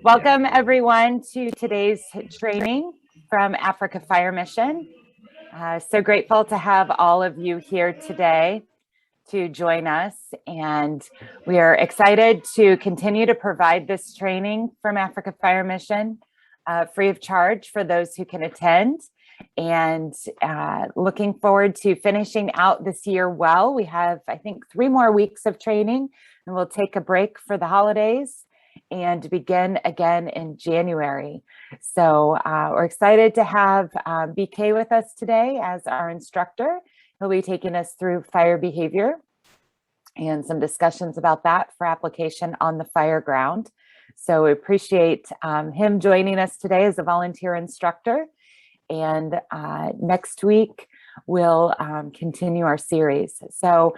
Welcome everyone to today's training from Africa Fire Mission. So grateful to have all of you here today to join us, and we are excited to continue to provide this training from Africa Fire Mission free of charge for those who can attend, and looking forward to finishing out this year well. We have, I think, 3 more weeks of training, and we'll take a break for the holidays and begin again in January. So we're excited to have BK with us today as our instructor. He'll be taking us through fire behavior and some discussions about that for application on the fire ground. So we appreciate him joining us today as a volunteer instructor. And next week, we'll continue our series. So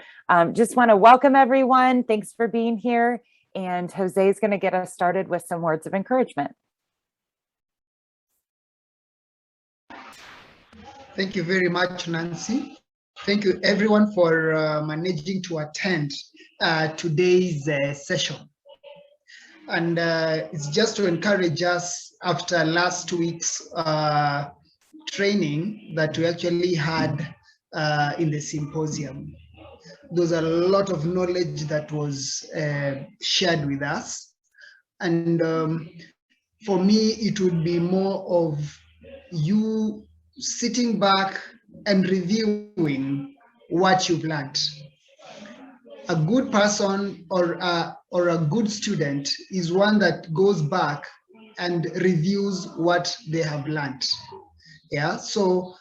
just want to welcome everyone. Thanks for being here. And Jose is going to get us started with some words of encouragement. Thank you very much, Nancy. Thank you everyone for managing to attend today's session. And it's just to encourage us after last week's training that we actually had in the symposium. There's a lot of knowledge that was shared with us. And for me, it would be more of you sitting back and reviewing what you've learned. A good person or a good student is one that goes back and reviews what they have learned. Yeah, so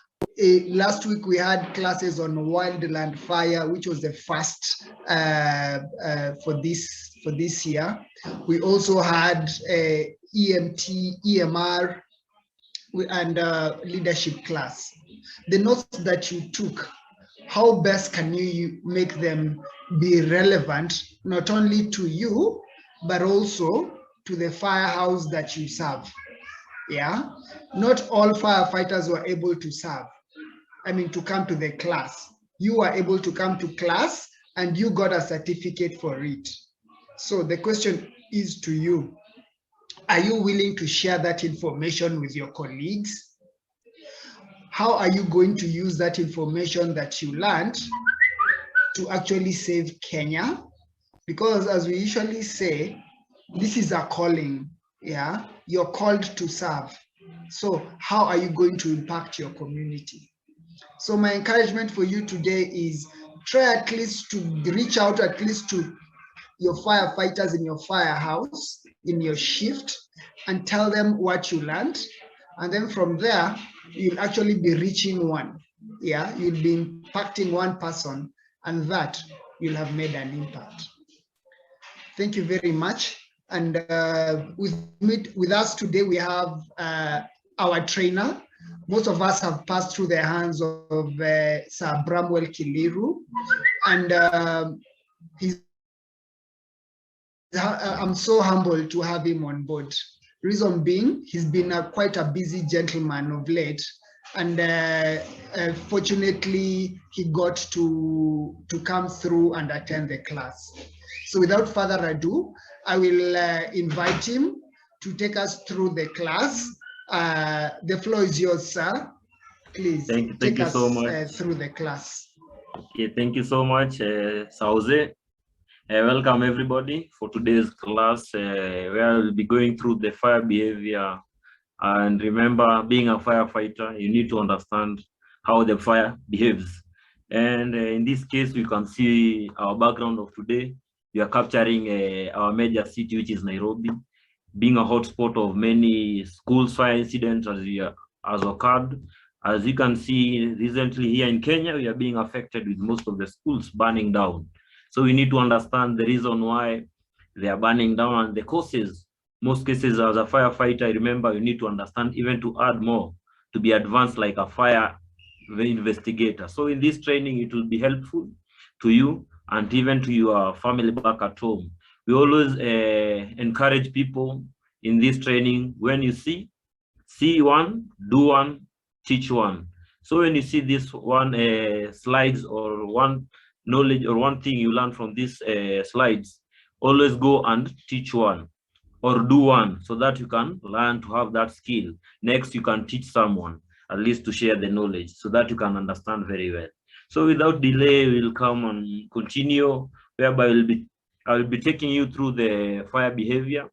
last week we had classes on wildland fire, which was the first for this year. We also had EMT, EMR, and leadership class. The notes that you took, how best can you make them be relevant, not only to you, but also to the firehouse that you serve? Yeah, not all firefighters were able to serve. I mean, to come to the class. You were able to come to class and you got a certificate for it. So the question is to you, are you willing to share that information with your colleagues? How are you going to use that information that you learned to actually save Kenya? Because as we usually say, this is a calling, yeah? You're called to serve. So how are you going to impact your community? So my encouragement for you today is try at least to reach out at least to your firefighters in your firehouse, in your shift, and tell them what you learned. And then from there, you'll actually be reaching one. Yeah, you'll be impacting one person, and that you'll have made an impact. Thank you very much. And with us today, we have our trainer. Most of us have passed through the hands of Sir Bramwel Kiliru, and I'm so humbled to have him on board. Reason being, he's been quite a busy gentleman of late, and fortunately, he got to come through and attend the class. So without further ado, I will invite him to take us through the class. The floor is yours, sir. Please take us so much through the class. Okay, thank you so much, Sauze. Welcome everybody for today's class, where we'll be going through the fire behavior. And remember, being a firefighter, you need to understand how the fire behaves. And in this case, we can see our background of today. We are capturing our major city, which is Nairobi, being a hotspot of many schools fire incidents as occurred. As you can see, recently here in Kenya, we are being affected with most of the schools burning down. So we need to understand the reason why they are burning down and the causes. Most cases as a firefighter, remember, you need to understand even to add more, to be advanced like a fire investigator. So in this training, it will be helpful to you and even to your family back at home. We always encourage people in this training, when you see one, do one, teach one. So when you see this one slides or one knowledge or one thing you learn from these slides, always go and teach one. or do one so that you can learn to have that skill. Next, you can teach someone, at least to share the knowledge so that you can understand very well. So without delay, we'll come and continue, whereby I'll be taking you through the fire behavior,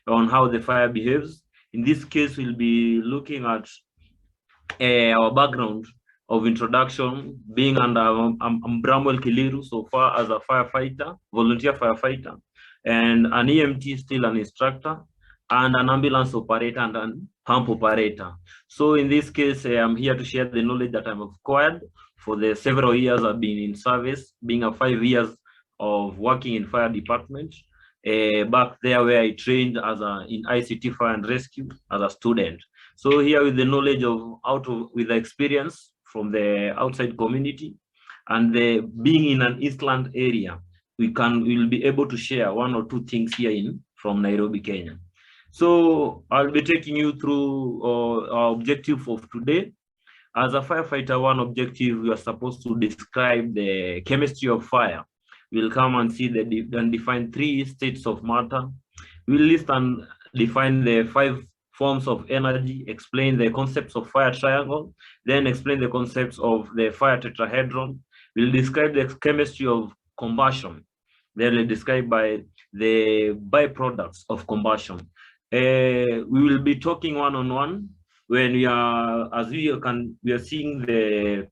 on how the fire behaves. In this case, we'll be looking at our background of introduction, being under I'm Bramwel Kiliru so far as a firefighter, volunteer firefighter, and an EMT, still an instructor, and an ambulance operator and a pump operator. So in this case, I'm here to share the knowledge that I've acquired for the several years I've been in service, being a 5 years of working in fire department. Back there where I trained in ICT fire and rescue as a student. So here with the knowledge with the experience from the outside community and being in an Eastland area, we'll be able to share one or two things here from Nairobi, Kenya. So I'll be taking you through our objective of today. As a firefighter, one objective, we are supposed to describe the chemistry of fire. We'll come and see and define 3 states of matter. We'll list and define the 5 forms of energy, explain the concepts of fire triangle, then explain the concepts of the fire tetrahedron. We'll describe the chemistry of combustion. Then we'll describe by the byproducts of combustion. We will be talking one-on-one when we are seeing the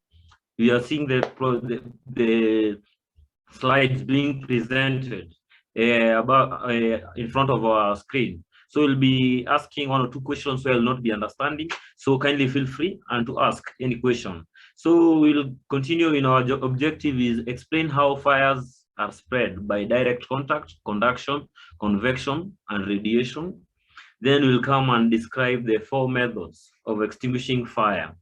slides being presented in front of our screen. So we'll be asking 1 or 2 questions where I'll not be understanding. So kindly feel free and to ask any question. So we'll continue in our objective is explain how fires are spread by direct contact, conduction, convection, and radiation. Then we'll come and describe the 4 methods of extinguishing fire.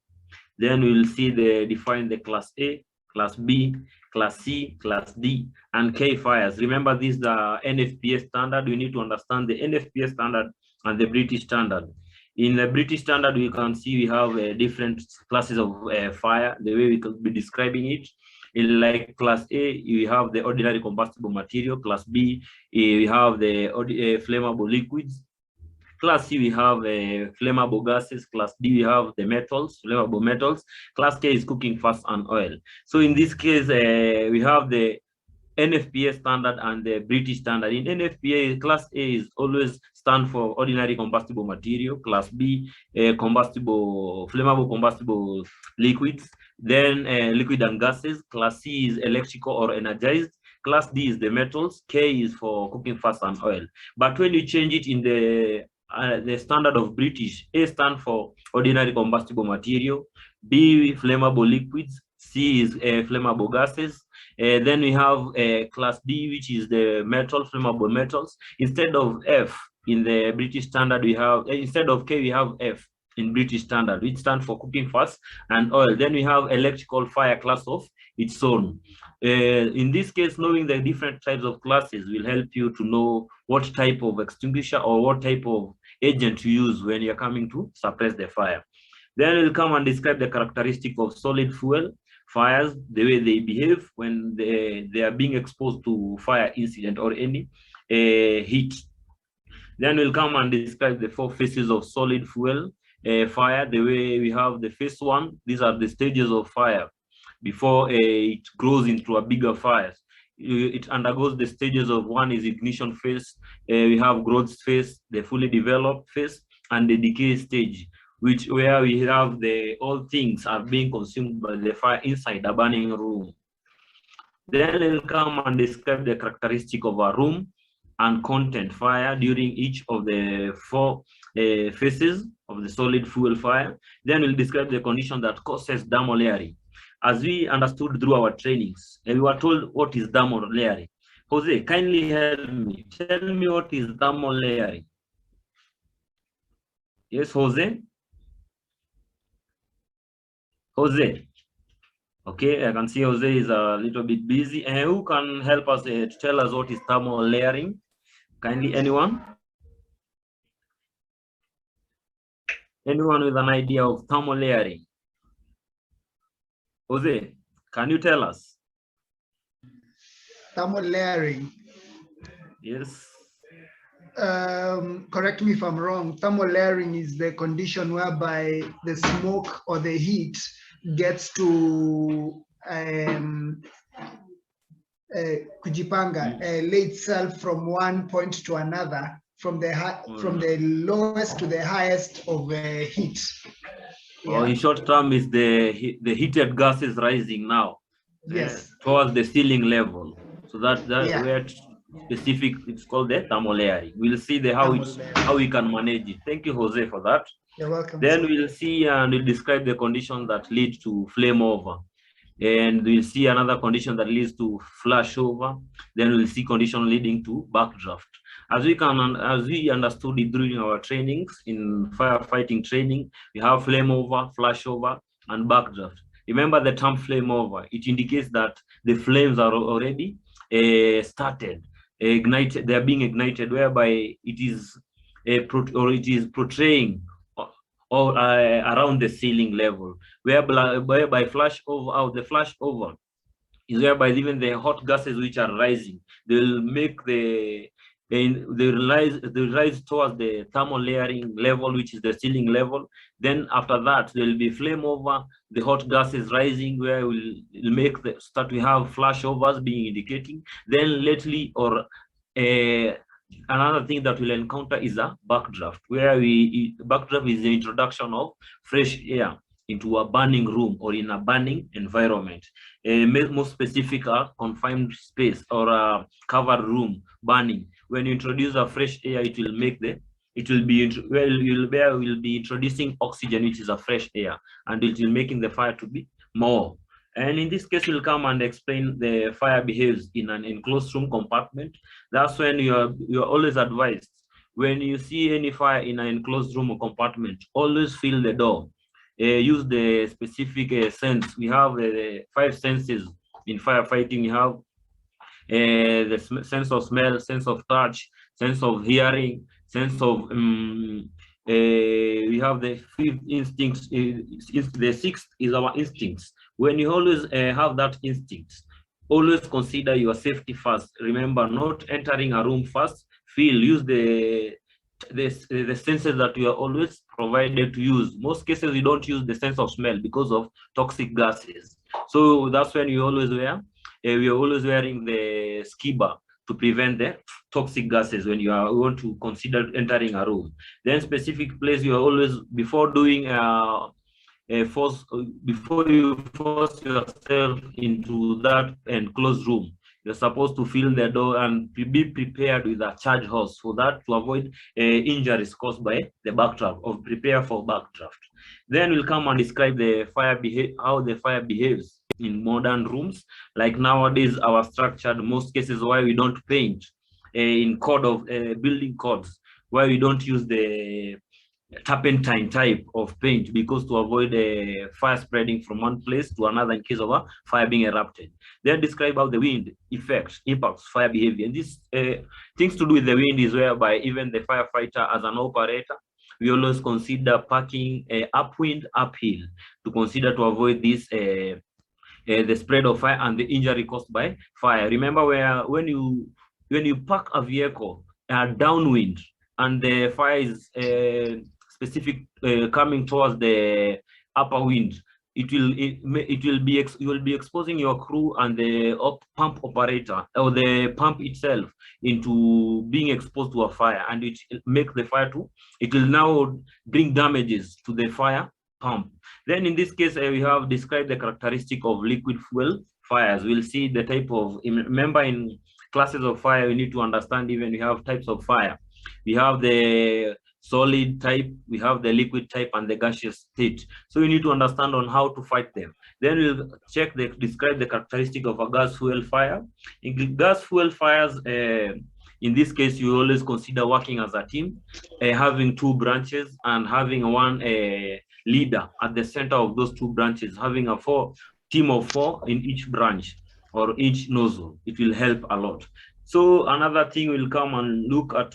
Then we'll define the class A, class B, class C, class D, and K fires. Remember, this is the NFPA standard. We need to understand the NFPA standard and the British standard. In the British standard, we can see we have different classes of fire, the way we could be describing it. In like class A, you have the ordinary combustible material. Class B, we have the flammable liquids. Class C, we have flammable gases. Class D, we have the metals, flammable metals. Class K is cooking fats and oil. So in this case, we have the NFPA standard and the British standard. In NFPA, Class A is always stand for ordinary combustible material. Class B, flammable combustible liquids. Then liquid and gases. Class C is electrical or energized. Class D is the metals. K is for cooking fats and oil. But when you change it in the standard of British, A stands for ordinary combustible material, B flammable liquids, C is flammable gases. Then we have class D, which is the flammable metals. Instead of F in the British standard, we have instead of K, we have F in British standard, which stands for cooking fats and oil. Then we have electrical fire class of its own. In this case, knowing the different types of classes will help you to know what type of extinguisher or what type of agent to use when you're coming to suppress the fire. Then we'll come and describe the characteristic of solid fuel fires, the way they behave when they are being exposed to fire incident or any heat. Then we'll come and describe the 4 phases of solid fuel fire, the way we have the phase 1. These are the stages of fire before it grows into a bigger fire. It undergoes the stages of 1 is ignition phase, we have growth phase, the fully developed phase, and the decay stage, where we have all things are being consumed by the fire inside a burning room. Then we'll come and describe the characteristic of a room and content fire during each of the 4 phases of the solid fuel fire. Then we'll describe the condition that causes thermal layering. As we understood through our trainings, and we were told what is thermal layering. Jose, kindly help me. Tell me what is thermal layering. Yes, Jose? Jose? Okay, I can see Jose is a little bit busy. And who can help us to tell us what is thermal layering? Kindly, anyone? Anyone with an idea of thermal layering? Jose, can you tell us? Thermal layering. Yes. correct me if I'm wrong, thermal layering is the condition whereby the smoke or the heat gets to kujipanga, lay itself from one point to another, from the lowest to the highest of heat. Or in short term is the heated gas is rising now. Yes. Towards the ceiling level. So that Yeah. where specific, it's called the thermal layering. We'll see how we can manage it. Thank you, Jose, for that. You're welcome. Then sir. we'll see and we'll describe the conditions that lead to flameover. And we'll see another condition that leads to flashover. Then we'll see condition leading to backdraft. As we understood it during our trainings in firefighting training, we have flameover, flashover, and backdraft. Remember the term flameover, it indicates that the flames are already started, ignited, they are being ignited, whereby it is portraying around the ceiling level, whereby flashover, the flashover is whereby even the hot gases which are rising, they'll make they rise towards the thermal layering level, which is the ceiling level. Then after that, there will be flame over, the hot gases rising, where we'll make we have flashovers being indicating. Then lately, or another thing that we'll encounter is a backdraft, where backdraft is the introduction of fresh air into a burning room or in a burning environment. More specific, a confined space or a covered room burning. When you introduce a fresh air, it will make you'll be introducing oxygen, which is a fresh air, and it will making the fire to be more. And in this case, we'll come and explain the fire behaves in an enclosed room compartment. That's when you're always advised, when you see any fire in an enclosed room or compartment, always feel the door. Use the specific sense. We have 5 senses in firefighting. We have the sense of smell, sense of touch, sense of hearing, sense of we have the 5th instincts. The 6th is our instincts. When you always have that instinct, always consider your safety first. Remember, not entering a room first. Use the senses that you are always provided to use. Most cases, we don't use the sense of smell because of toxic gases. So that's when you always wear. We are always wearing the scuba to prevent the toxic gases when you want to consider entering a room. Then specific place, you are always, before doing before you force yourself into that enclosed room, you're supposed to fill the door and be prepared with a charge hose for that, to avoid injuries caused by the backdraft, or prepare for backdraft. Then we'll come and describe the how the fire behaves in modern rooms. Like nowadays, our structured, most cases why we don't paint in code of building codes, why we don't use the turpentine type of paint, because to avoid fire spreading from one place to another in case of a fire being erupted. Then describe how the wind impacts fire behavior. And this things to do with the wind is whereby even the firefighter as an operator, we always consider parking upwind, uphill, to consider to avoid this the spread of fire and the injury caused by fire. Remember, when you park a vehicle downwind and the fire is coming towards the upper wind, you will be exposing your crew and the pump operator or the pump itself into being exposed to a fire, and it make the fire it will now bring damages to the fire pump. Then in this case, we have described the characteristic of liquid fuel fires. We'll see the type of, remember in classes of fire, we need to understand even we have types of fire. We have the solid type, we have the liquid type, and the gaseous state. So you need to understand on how to fight them. Then we'll describe the characteristic of a gas fuel fire. In gas fuel fires, in this case, you always consider working as a team, having 2 branches and having one leader at the center of those 2 branches, having a team of 4 in each branch or each nozzle. It will help a lot. So another thing we'll come and look at,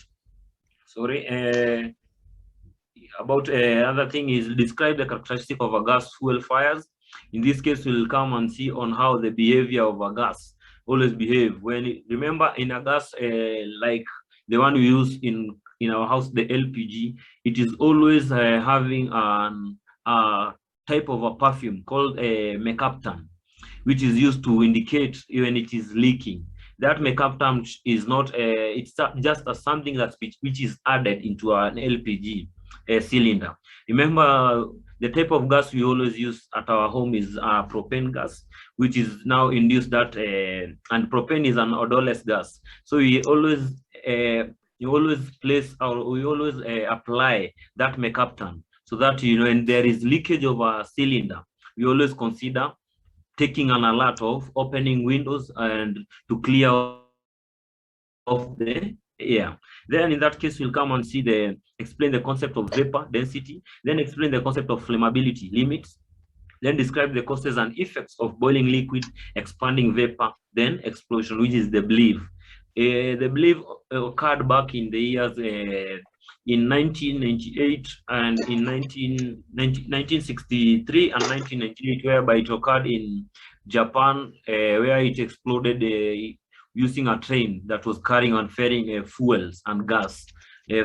another thing is describe the characteristic of a gas fuel fires. In this case, we'll come and see on how the behavior of a gas always behave. Remember in a gas, like the one we use in our house, the LPG, it is always having a type of a perfume called a mercaptan, which is used to indicate when it is leaking. That mercaptan is not it's just something that's which is added into an LPG cylinder. Remember, the type of gas we always use at our home is propane gas, which is now induced that and propane is an odorless gas. So we always place or we always apply that mercaptan, so that when there is leakage of a cylinder, we always consider taking an alert of opening windows and to clear off the air. Then in that case, we'll come and explain the concept of vapor density, then explain the concept of flammability limits, then describe the causes and effects of boiling liquid, expanding vapor, then explosion, which is the belief. The belief occurred back in the years in 1998 and in 1963 and 1998, whereby it occurred in Japan, where it exploded using a train that was carrying and ferrying fuels and gas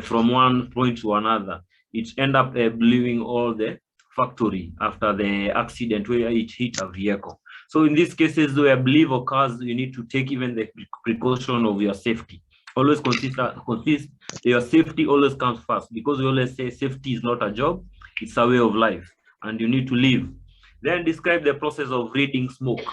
from one point to another. It ended up blowing all the factory after the accident where it hit a vehicle. So in these cases, where belief occurs, you need to take even the precaution of your safety. Always your safety always comes first, because we always say safety is not a job, it's a way of life, and you need to live. Then describe the process of reading smoke.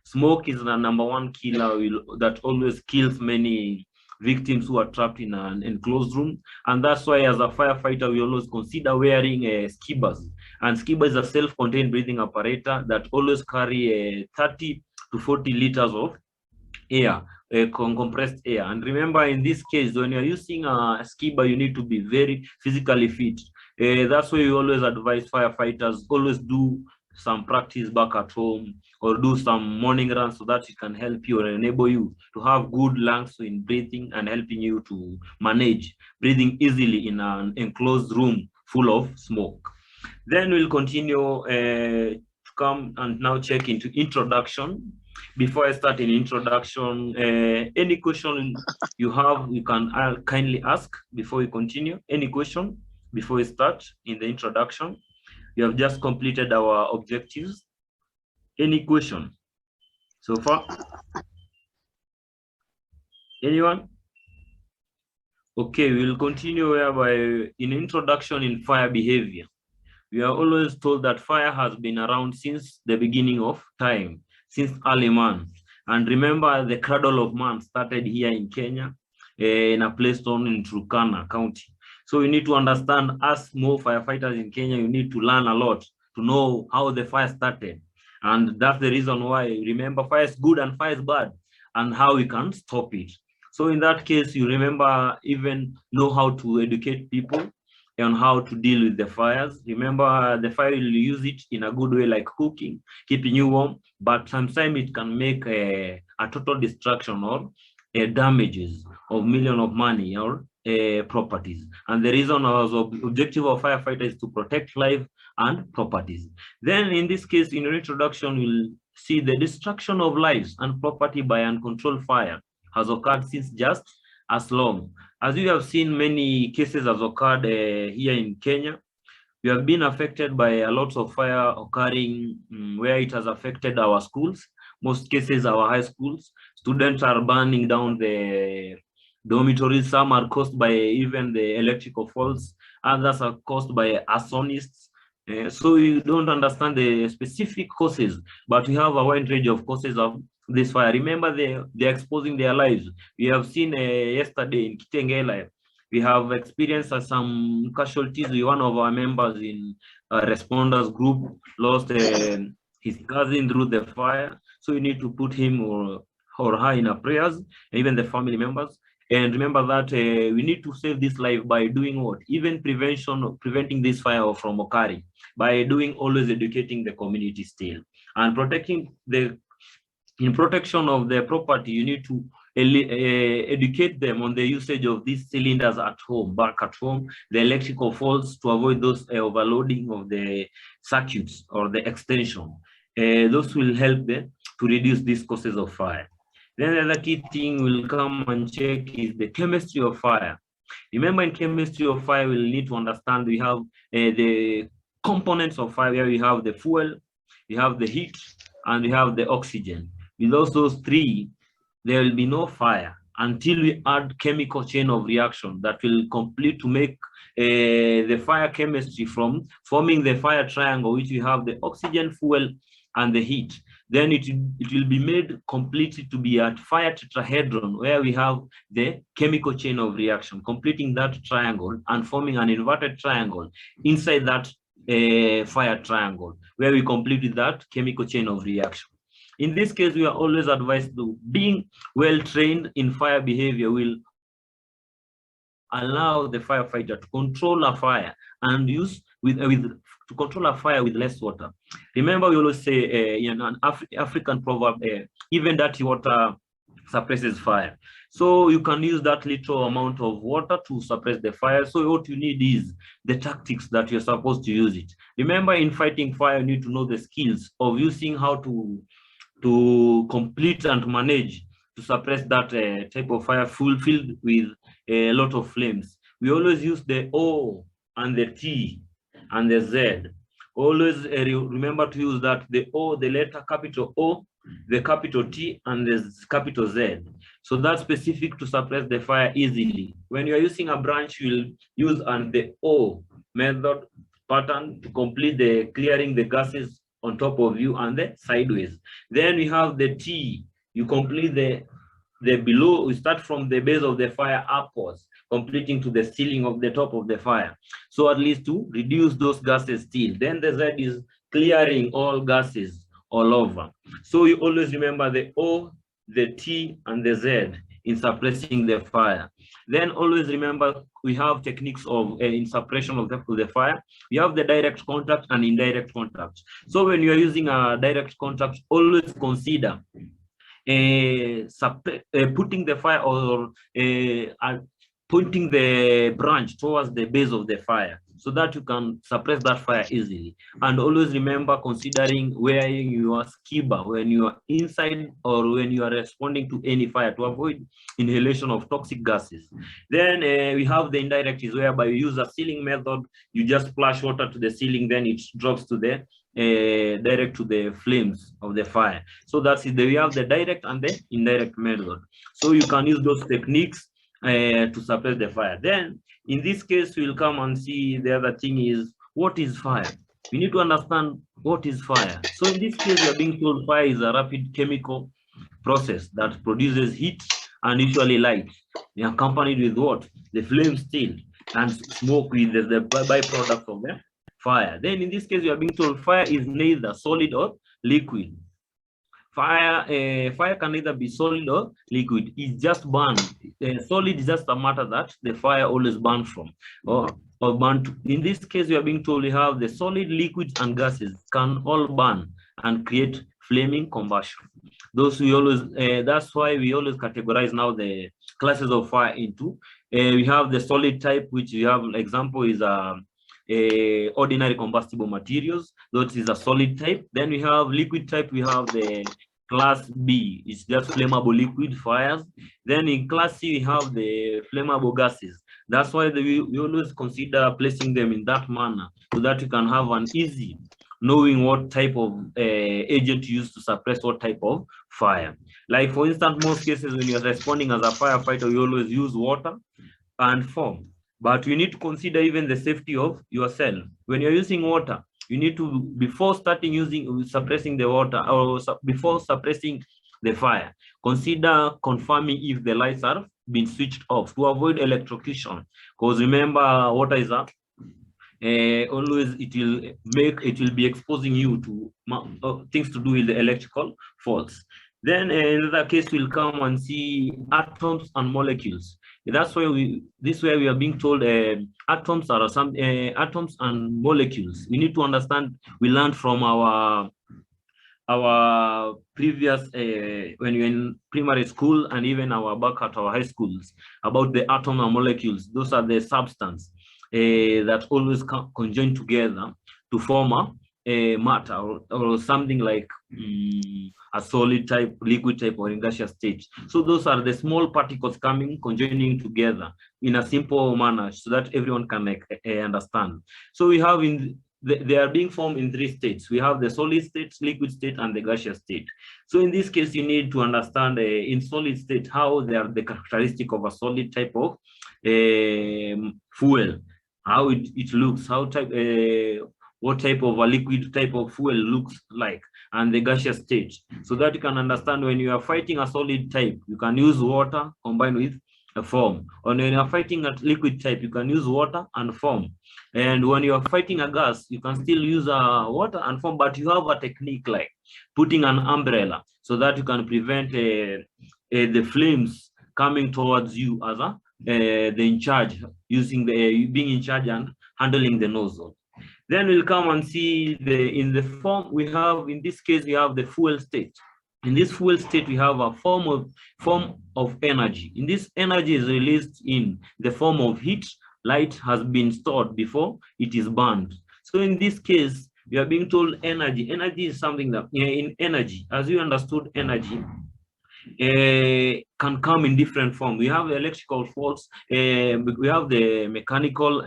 Smoke is the #1 killer that always kills many victims who are trapped in an enclosed room. And that's why as a firefighter, we always consider wearing skibas. And skiba is a self-contained breathing apparatus that always carry 30 to 40 liters of air, compressed air. And remember, in this case, when you're using a skiba, you need to be very physically fit. That's why we always advise firefighters, always do some practice back at home or do some morning runs, so that it can help you or enable you to have good lungs in breathing and helping you to manage breathing easily in an enclosed room full of smoke. Then we'll continue to come and now check into introduction. Before I start in introduction, any question you have, you can kindly ask before we continue. Any question before we start in the introduction? We have just completed our objectives. Any question so far? Anyone? Okay, we'll continue whereby in introduction in fire behavior. We are always told that fire has been around since the beginning of time, since early man. And remember, the cradle of man started here in Kenya, in a place known in Turkana County. So you need to understand, as more firefighters in Kenya, you need to learn a lot to know how the fire started. And that's the reason why, remember, fire is good and fire is bad, and how we can stop it. So in that case, you remember, even know how to educate people on how to deal with the fires. Remember, the fire, you use it in a good way, like cooking, keeping you warm, but sometimes it can make a total destruction or damages of millions of money or properties. And the reason was objective of firefighter is to protect life and properties. Then in this case, in your introduction, we'll see the destruction of lives and property by uncontrolled fire has occurred since just as long. As you have seen, many cases has occurred here in Kenya. We have been affected by a lot of fire occurring where it has affected our schools. Most cases, our high schools. Students are burning down the dormitories. Some are caused by even the electrical faults. Others are caused by arsonists. So you don't understand the specific causes, but we have a wide range of causes of this fire. Remember, they're exposing their lives. We have seen yesterday in Kitengela, we have experienced some casualties. One of our members in a responders group lost his cousin through the fire. So you need to put him or her in our prayers, even the family members. And remember that we need to save this life by doing what? Even preventing this fire from occurring, by doing always educating the community still. And protecting in protection of their property, you need to educate them on the usage of these cylinders at home, back at home, the electrical faults, to avoid those overloading of the circuits or the extension. Those will help them to reduce these causes of fire. Then the other key thing we'll come and check is the chemistry of fire. Remember, in chemistry of fire, we'll need to understand we have the components of fire, where we have the fuel, we have the heat, and we have the oxygen. Without those three, there will be no fire until we add chemical chain of reaction that will complete to make the fire chemistry from forming the fire triangle, which we have the oxygen, fuel, and the heat. Then it will be made completely to be a fire tetrahedron, where we have the chemical chain of reaction, completing that triangle and forming an inverted triangle inside that fire triangle, where we complete that chemical chain of reaction. In this case, we are always advised to being well trained in fire behavior will allow the firefighter to control a fire and use to control a fire with less water. Remember, we always say in an African proverb, even dirty water suppresses fire. So you can use that little amount of water to suppress the fire. So what you need is the tactics that you're supposed to use it. Remember, in fighting fire, you need to know the skills of using how to complete and manage to suppress that type of fire filled with a lot of flames. We always use the O and the T and the Z. Always remember to use that, the O, the letter capital O, the capital T, and the capital Z. So that's specific to suppress the fire easily. When you're using a branch, you'll use the O method pattern to complete the clearing the gases on top of you and the sideways. Then we have the T. You complete the below. We start from the base of the fire upwards, completing to the ceiling of the top of the fire. So at least to reduce those gases still. Then the Z is clearing all gases all over. So you always remember the O, the T, and the Z in suppressing the fire. Then always remember we have techniques of in suppression of the fire. We have the direct contact and indirect contact. So when you are using a direct contact, always consider putting the fire or pointing the branch towards the base of the fire, so that you can suppress that fire easily. And always remember considering wearing your scuba when you are inside or when you are responding to any fire, to avoid inhalation of toxic gases. Then we have the indirect, is whereby you use a ceiling method. You just splash water to the ceiling, then it drops to the direct to the flames of the fire. So that's it. We have the direct and the indirect method. So you can use those techniques to suppress the fire. Then in this case, we'll come and see the other thing is, what is fire? We need to understand what is fire. So in this case, we are being told fire is a rapid chemical process that produces heat and usually light, accompanied with what? The flame still, and smoke with the byproduct of the fire. Then in this case, we are being told fire is neither solid or liquid. Fire can either be solid or liquid. It's just burn. Solid is just a matter that the fire always burns from, or burn to. In this case, we are being told we have the solid, liquids, and gases can all burn and create flaming combustion. Those we always. That's why we always categorize now the classes of fire into. We have the solid type, which we have example is ordinary combustible materials. That is a solid type. Then we have liquid type. We have the class B, it's just flammable liquid fires. Then in class C, we have the flammable gases. That's why we always consider placing them in that manner, so that you can have an easy knowing what type of agent to use to suppress what type of fire. Like for instance, most cases when you're responding as a firefighter, you always use water and foam. But you need to consider even the safety of yourself. When you're using water, you need to, before starting suppressing the water or before suppressing the fire, consider confirming if the lights are been switched off to avoid electrocution. Because remember, water is up. Always it will be exposing you to things to do with the electrical faults. Then another case will come and see atoms and molecules. That's why we are being told atoms are some atoms and molecules. We need to understand. We learned from our previous when we were in primary school and even back at our high schools about the atom and molecules. Those are the substance that always conjoin together to form matter or something like a solid type, liquid type, or in gaseous state. So those are the small particles conjoining together in a simple manner so that everyone can understand. So we have they are being formed in 3 states. We have the solid state, liquid state, and the gaseous state. So in this case, you need to understand in solid state how they are the characteristic of a solid type of fuel, how it looks, how type what type of a liquid type of fuel looks like, and the gaseous state, so that you can understand when you are fighting a solid type, you can use water combined with a foam. Or when you are fighting a liquid type, you can use water and foam. And when you are fighting a gas, you can still use water and foam, but you have a technique like putting an umbrella so that you can prevent the flames coming towards you as the in charge, using being in charge and handling the nozzle. Then we'll come and see in the form we have, in this case, we have the fuel state. In this fuel state, we have a form of energy. In this energy is released in the form of heat. Light has been stored before it is burned. So in this case, we are being told energy. Energy is something that in energy, as you understood, energy can come in different forms. We have electrical faults, we have the mechanical,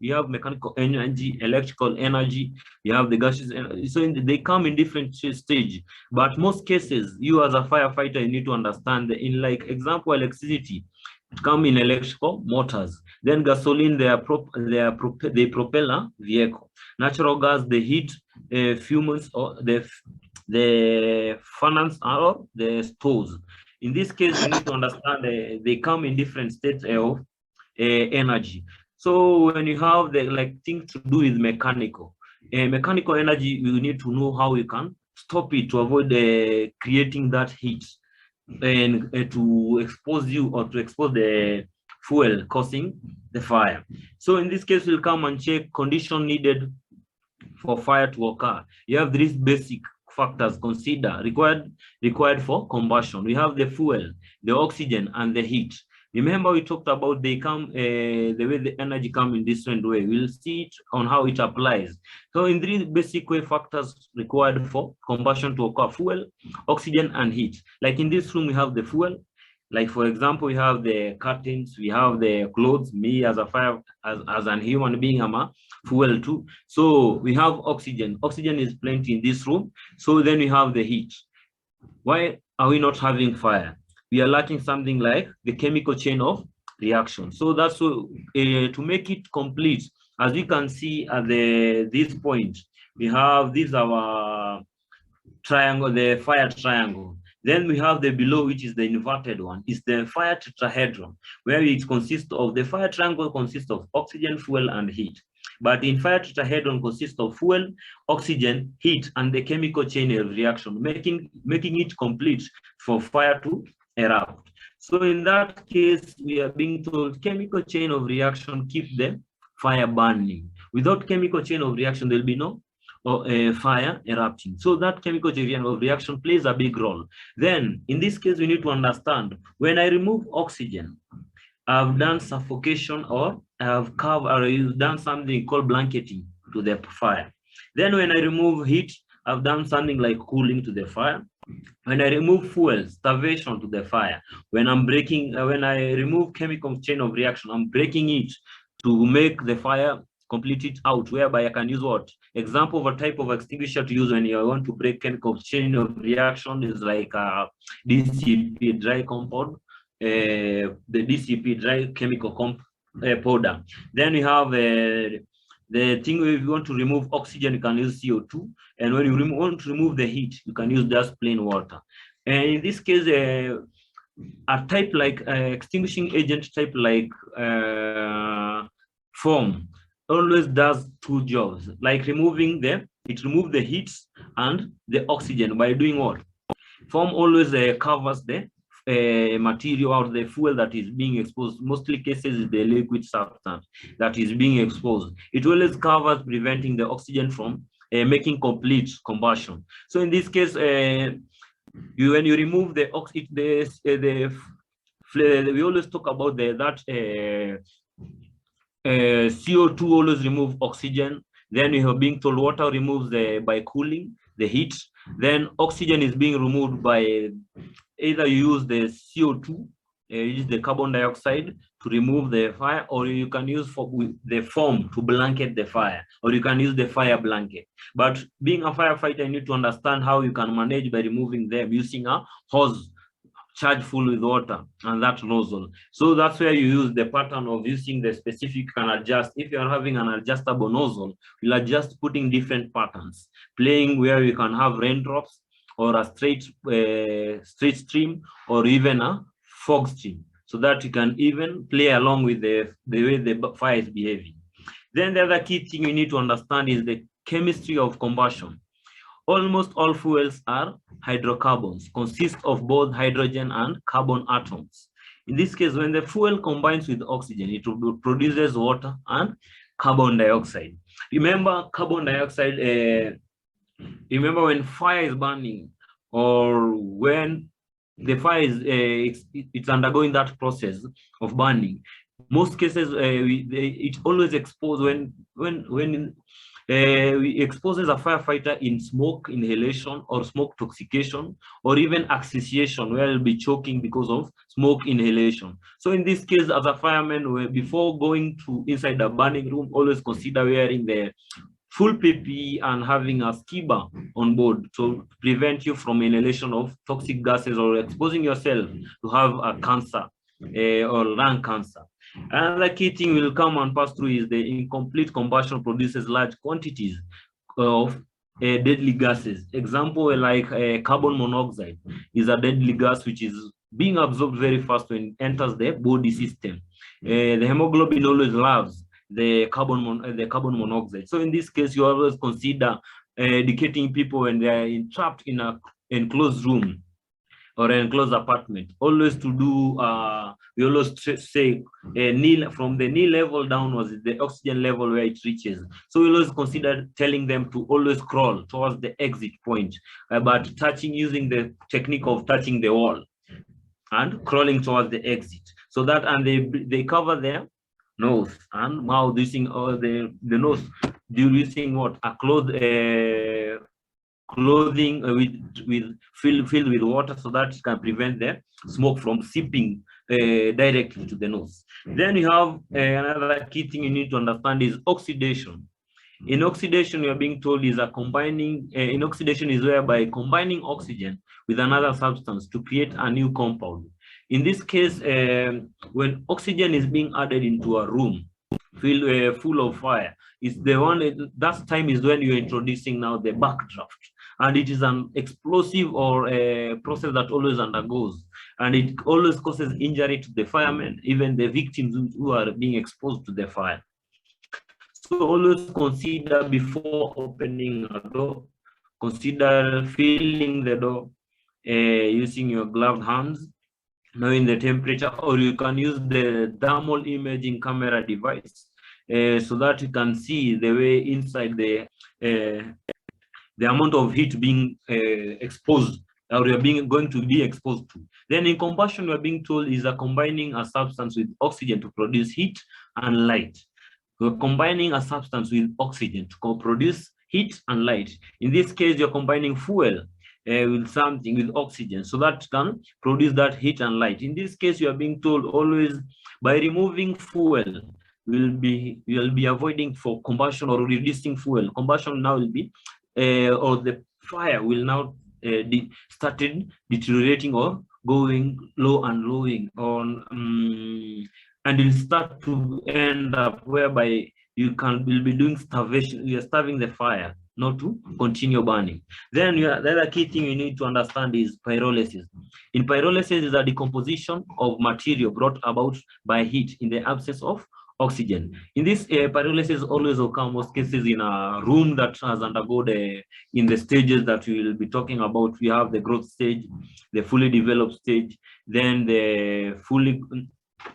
we have mechanical energy, electrical energy, we have the gases energy. So they come in different stage. But most cases, you as a firefighter, you need to understand that in, like example, electricity come in electrical motors. Then gasoline, they propeller vehicle. Natural gas, the heat fumes or the furnace or the stoves. In this case, you need to understand they come in different states of energy. So when you have the things to do with mechanical energy, you need to know how you can stop it to avoid creating that heat and to expose you or to expose the fuel causing the fire. So in this case, we'll come and check condition needed for fire to occur. You have these basic factors required for combustion. We have the fuel, the oxygen, and the heat. Remember, we talked about they come the way the energy come in different way. We'll see it on how it applies. So in 3 basic way factors required for combustion to occur: fuel, oxygen, and heat. Like in this room, we have the fuel. Like for example, we have the curtains, we have the clothes. Me as a as an human being, I'm a fuel too. So we have oxygen. Oxygen is plenty in this room. So then we have the heat. Why are we not having fire? We are lacking something like the chemical chain of reaction. So that's to make it complete. As we can see at this point, we have this our triangle, the fire triangle. Then we have the below, which is the inverted one, is the fire tetrahedron, where it consists of the fire triangle consists of oxygen, fuel, and heat. But in fire tetrahedron consists of fuel, oxygen, heat, and the chemical chain of reaction, making it complete for fire to erupt. So in that case, we are being told chemical chain of reaction keep the fire burning. Without chemical chain of reaction, there will be no fire erupting. So that chemical chain of reaction plays a big role. Then in this case, we need to understand when I remove oxygen, I've done suffocation, or I've covered, or I've done something called blanketing to the fire. Then when I remove heat, I've done something like cooling to the fire. When I remove fuel, starvation to the fire. When I'm breaking, when I remove chemical chain of reaction, I'm breaking it to make the fire complete it out, whereby I can use what? Example of a type of extinguisher to use when you want to break chemical chain of reaction is like a DCP, dry compound, the DCP, dry chemical powder. Then we have the thing where if you want to remove oxygen, you can use CO2. And when you want to remove the heat, you can use just plain water. And in this case, a type like extinguishing agent type like foam always does 2 jobs, like removing it removes the heat and the oxygen by doing what? Foam always covers the material or the fuel that is being exposed. Mostly cases is the liquid substance that is being exposed. It always covers, preventing the oxygen from making complete combustion. So in this case, when you remove the oxygen, we always talk about CO2 always remove oxygen. Then we have being told water removes by cooling the heat. Then oxygen is being removed by either you use the CO2, use the carbon dioxide to remove the fire, or you can use the foam to blanket the fire, or you can use the fire blanket. But being a firefighter, you need to understand how you can manage by removing them using a hose charged full with water and that nozzle. So that's where you use the pattern of using the specific, can adjust. If you're having an adjustable nozzle, you'll adjust putting different patterns, playing where you can have raindrops or a straight stream or even a fog stream, so that you can even play along with the way the fire is behaving. Then the other key thing you need to understand is the chemistry of combustion. Almost all fuels are hydrocarbons, consist of both hydrogen and carbon atoms. In this case, when the fuel combines with oxygen, it produces water and carbon dioxide. Remember carbon dioxide, remember when fire is burning, or when the fire is it's undergoing that process of burning, most cases it always exposes when it exposes a firefighter in smoke inhalation or smoke toxication, or even asphyxiation, where he'll be choking because of smoke inhalation. So in this case, as a fireman, before going to inside the burning room, always consider wearing the full PPE and having a skibber on board to prevent you from inhalation of toxic gases or exposing yourself to have a cancer or lung cancer. Another key thing will come and pass through is the incomplete combustion produces large quantities of deadly gases. Example like carbon monoxide is a deadly gas which is being absorbed very fast when it enters the body system. The hemoglobin always loves the carbon monoxide. So in this case, you always consider educating people when they are trapped in an enclosed room or an enclosed apartment. Always to do, we always say from the knee level downwards is the oxygen level where it reaches. So we always consider telling them to always crawl towards the exit point, but using the technique of touching the wall and crawling towards the exit. So that, and they cover their nose and mouth using the nose using what, a clothing filled with water, so that it can prevent the smoke from seeping directly to the nose. Then you have another key thing you need to understand is oxidation. In oxidation, you're being told is in oxidation is whereby combining oxygen with another substance to create a new compound. In this case, when oxygen is being added into a room full of fire, it's the one that time is when you're introducing now the backdraft, and it is an explosive or a process that always undergoes, and it always causes injury to the firemen, even the victims who are being exposed to the fire. So always consider before opening a door, consider filling the door using your gloved hands, knowing the temperature, or you can use the thermal imaging camera device so that you can see the way inside the amount of heat being exposed, or you're going to be exposed to. Then in combustion, we're being told is combining a substance with oxygen to produce heat and light. We're combining a substance with oxygen to produce heat and light. In this case, you're combining fuel with something with oxygen, so that can produce that heat and light. In this case, you are being told always by removing fuel, you'll be avoiding for combustion or reducing fuel. Combustion now will be or the fire will now started deteriorating or going low and lowing on, and it'll start to end up whereby will be doing starvation. You're starving the fire not to continue burning. Then the other key thing you need to understand is pyrolysis. In pyrolysis is a decomposition of material brought about by heat in the absence of oxygen. In this pyrolysis always occur most cases in a room that has undergone in the stages that we will be talking about. We have the growth stage, the fully developed stage, then the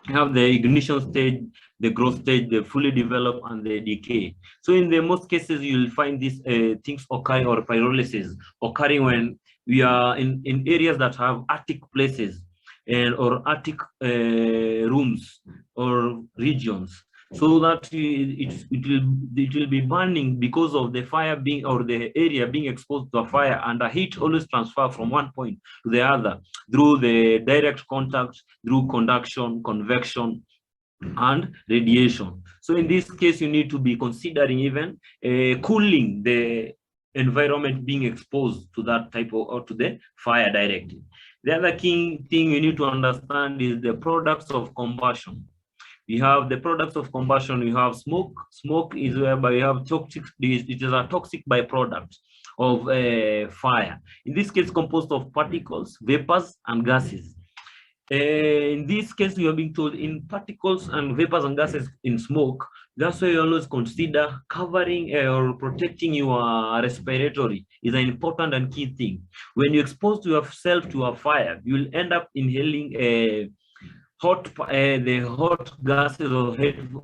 have the ignition stage, the growth stage, the fully developed, and the decay. So in the most cases, you'll find these things occurring, or pyrolysis occurring when we are in areas that have attic places or attic rooms or regions. so that it will be burning because of the fire being, or the area being exposed to a fire, and the heat always transfer from one point to the other through the direct contact, through conduction, convection, and radiation. So in this case, you need to be considering even cooling the environment being exposed to that type of, or to the fire directly. The other key thing you need to understand is the products of combustion. We have the products of combustion. We have smoke. Smoke is whereby we have toxic. It is a toxic byproduct of fire. In this case, composed of particles, vapors, and gases. In this case, we are being told in particles and vapors and gases in smoke. That's why you always consider covering or protecting your respiratory is an important and key thing. When you expose yourself to a fire, you will end up inhaling the hot gases or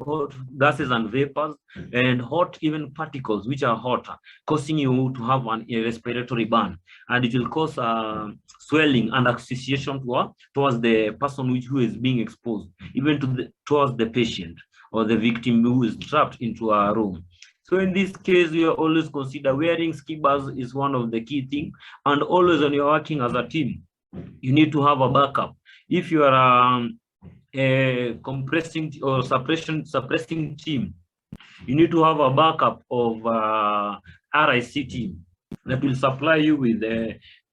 hot gases and vapors, and hot even particles which are hotter, causing you to have a respiratory burn, and it will cause swelling and asphyxiation towards the person who is being exposed, even towards the patient or the victim who is trapped into a room. So in this case, you always consider wearing ski bars is one of the key things, and always when you're working as a team, you need to have a backup. If you are compressing or suppressing team, you need to have a backup of RIC team that will supply you with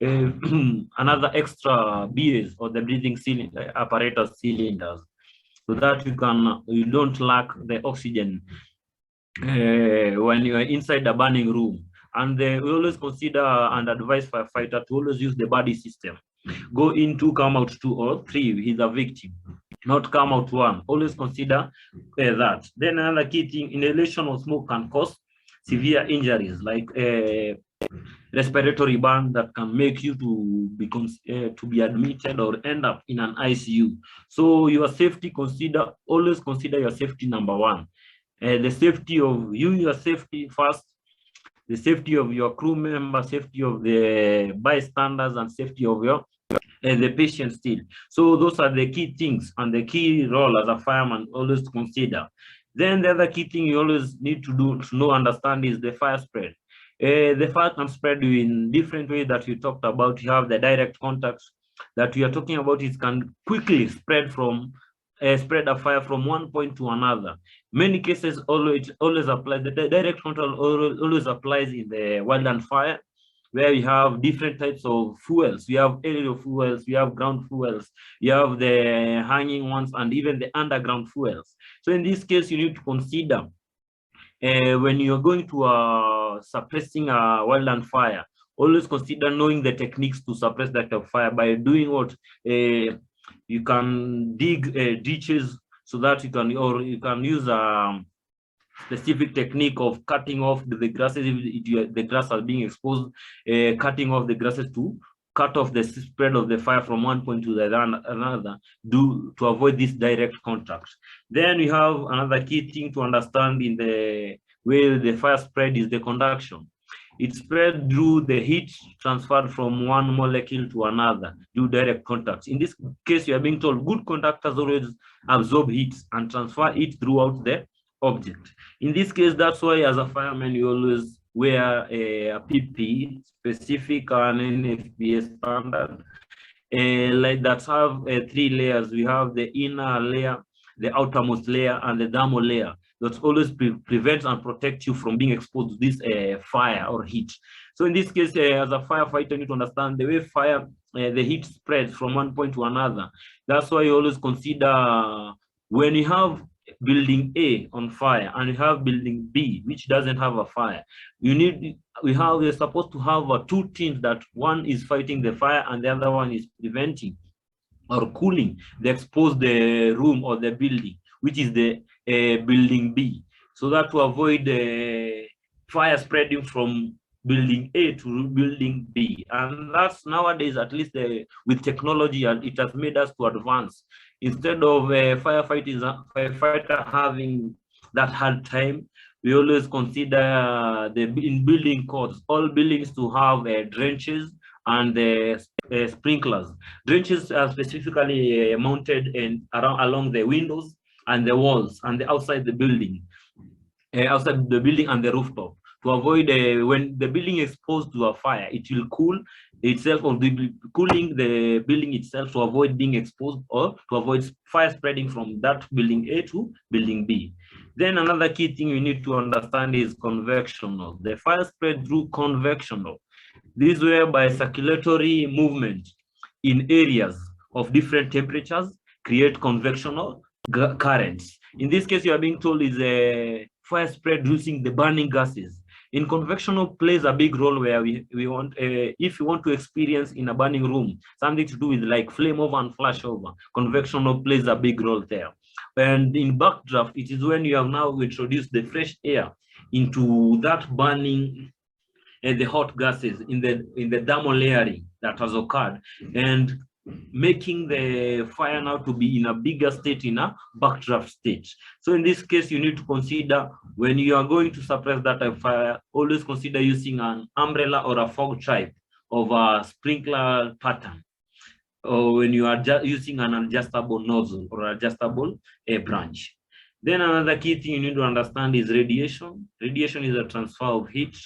another extra BAs or the breathing apparatus cylinders, so that you don't lack the oxygen when you are inside the burning room. And we always consider and advise firefighter to always use the buddy system. Go in 2, come out 2, or 3 is a victim, not come out 1. Always consider that. Then another key thing, inhalation of smoke can cause severe injuries like respiratory burn that can make you to be admitted or end up in an ICU. So your safety, always consider your safety number 1. The safety of you, your safety first, the safety of your crew member, safety of the bystanders, and safety of the patient still. So those are the key things and the key role as a fireman always consider. Then the other key thing you always need to understand is the fire spread. The fire can spread in different ways that you talked about. You have the direct contacts that we are talking about. It can quickly spread a fire from one point to another. Many cases always apply. The direct control always applies in the wildland fire, where we have different types of fuels. We have aerial fuels, we have ground fuels, you have the hanging ones, and even the underground fuels. So in this case, you need to consider when you're going to suppressing a wildland fire, always consider knowing the techniques to suppress that fire by doing what you can dig ditches, so that you can use a specific technique of cutting off the grasses if the grass are being exposed, cutting off the grasses to cut off the spread of the fire from one point to another, to avoid this direct contact. Then we have another key thing to understand in the way the fire spread is the conduction. It spread through the heat transferred from one molecule to another through direct contacts. In this case, you are being told good conductors always absorb heat and transfer it throughout the object. In this case, that's why as a fireman, you always wear a PPE, specific and NFPA standard, like that have 3 layers. We have the inner layer, the outermost layer, and the thermal layer. That always prevents and protects you from being exposed to this fire or heat. So in this case, as a firefighter, you need to understand the way the heat spreads from one point to another. That's why you always consider when you have building A on fire and you have building B, which doesn't have a fire, we're supposed to have 2 teams, that one is fighting the fire and the other one is preventing or cooling the exposed room or the building, which is the building B, so that to avoid fire spreading from building A to building B. And that's nowadays, at least with technology, and it has made us to advance. Instead of firefighter having that hard time, we always consider in building codes, all buildings to have drenches and sprinklers. Drenches are specifically mounted along the windows, and the walls and the outside the building, and the rooftop, to avoid when the building is exposed to a fire, it will cool itself, or cooling the building itself, to avoid being exposed or to avoid fire spreading from that building A to building B. Then another key thing you need to understand is convectional. The fire spread through convectional. This whereby circulatory movement in areas of different temperatures create convectional currents. In this case, you are being told is a fire spread using the burning gases. In convectional plays a big role where we want, if you want to experience in a burning room, something to do with like Flameover and Flashover, convectional plays a big role there. And in Backdraft, it is when you have now introduced the fresh air into that burning and the hot gases in the thermal layering that has occurred, and making the fire now to be in a bigger state, in a backdraft state. So in this case, you need to consider, when you are going to suppress that type of fire, always consider using an umbrella or a fog type of a sprinkler pattern, or when you are just using an adjustable nozzle or adjustable air branch. Then another key thing you need to understand is radiation. Radiation is a transfer of heat